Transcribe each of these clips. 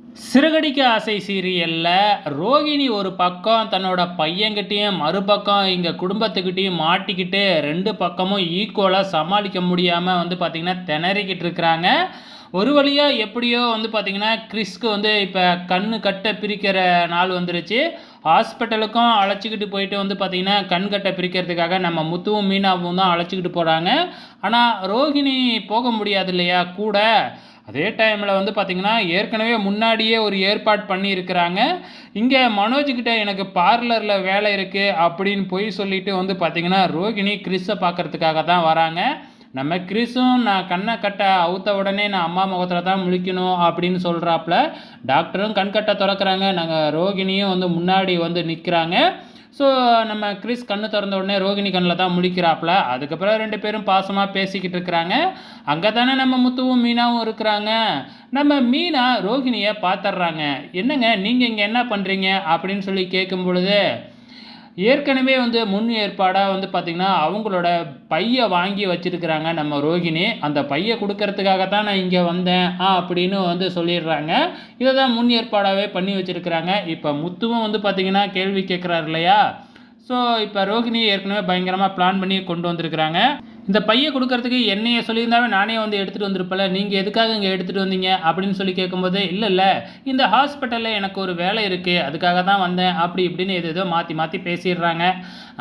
சிறகடிக்க ஆசை சீரியலில் ரோகிணி ஒரு பக்கம் தன்னோட பையன்கிட்டயும் மறுபக்கம் இங்கே குடும்பத்துக்கிட்டேயும் மாட்டிக்கிட்டு ரெண்டு பக்கமும் ஈக்குவலாக சமாளிக்க முடியாமல் பார்த்திங்கன்னா திணறிக்கிட்டு இருக்கிறாங்க. ஒரு வழியாக எப்படியோ பார்த்திங்கன்னா கிறிஸ்க்கு இப்போ கண்ணு கட்டை பிரிக்கிற நாள் வந்துருச்சு. ஹாஸ்பிட்டலுக்கும் அழைச்சிக்கிட்டு போயிட்டு பார்த்திங்கன்னா கண் கட்டை பிரிக்கிறதுக்காக நம்ம முத்துவும் மீனாவும் தான் அழைச்சிக்கிட்டு போகிறாங்க. ஆனால் ரோகிணி போக முடியாது இல்லையா கூட. அதே டைமில் பார்த்திங்கன்னா ஏற்கனவே முன்னாடியே ஒரு ஏற்பாடு பண்ணியிருக்கிறாங்க. இங்கே மனோஜ்கிட்ட எனக்கு பார்லரில் வேலை இருக்குது அப்படின்னு போய் சொல்லிவிட்டு பார்த்திங்கன்னா ரோகிணி கிறிஸை பார்க்குறதுக்காக தான் வராங்க. நம்ம கிறிஸும் நான் கண்ணை கட்ட அவுத்த உடனே நான் அம்மா முகத்தில் தான் முழிக்கணும் அப்படின்னு சொல்கிறாப்புல. டாக்டரும் கண்கட்டை திறக்கிறாங்க. நாங்கள் ரோகிணியும் முன்னாடி நிற்கிறாங்க. ஸோ நம்ம கிறிஸ் கண்ணு திறந்த உடனே ரோகிணி கண்ணில் தான் முழிக்கிறாப்புல. அதுக்கப்புறம் ரெண்டு பேரும் பாசமாக பேசிக்கிட்டு இருக்கிறாங்க. அங்கே தானே நம்ம முத்துவும் மீனாவும் இருக்கிறாங்க. நம்ம மீனா ரோகிணியை பார்த்துட்றாங்க. என்னங்க நீங்கள் இங்கே என்ன பண்ணுறீங்க அப்படின்னு சொல்லி கேட்கும் பொழுது, ஏற்கனவே முன் ஏற்பாடாக பார்த்திங்கன்னா அவங்களோட பையை வாங்கி வச்சுருக்கிறாங்க நம்ம ரோகிணி. அந்த பையை கொடுக்கறதுக்காக தான் நான் இங்கே வந்தேன் அப்படின்னு சொல்லிடுறாங்க. இதை தான் முன் ஏற்பாடாகவே பண்ணி வச்சுருக்கிறாங்க. இப்போ முத்துவும் பார்த்திங்கன்னா கேள்வி கேட்குறாரு இல்லையா. ஸோ இப்போ ரோகிணி ஏற்கனவே பயங்கரமாக பிளான் பண்ணி கொண்டு வந்திருக்கிறாங்க. இந்த பையை கொடுக்கறதுக்கு என்னையை சொல்லியிருந்தாவே நானே எடுத்துகிட்டு வந்திருப்பல, நீங்கள் எதுக்காக இங்கே எடுத்துகிட்டு வந்தீங்க அப்படின்னு சொல்லி கேட்கும்போது, இல்லை இந்த ஹாஸ்பிட்டலில் எனக்கு ஒரு வேலை இருக்குது, அதுக்காக தான் வந்தேன் அப்படி இப்படின்னு ஏதோ மாற்றி மாற்றி பேசிடுறாங்க.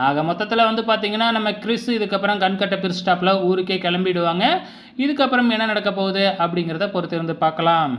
ஆக மொத்தத்தில் பார்த்திங்கன்னா நம்ம கிறிஸ் இதுக்கப்புறம் கண்கட்டை பிரிஸ்டாப்பில் ஊருக்கே கிளம்பிடுவாங்க. இதுக்கப்புறம் என்ன நடக்க போகுது அப்படிங்கிறத பொறுத்து பார்க்கலாம்.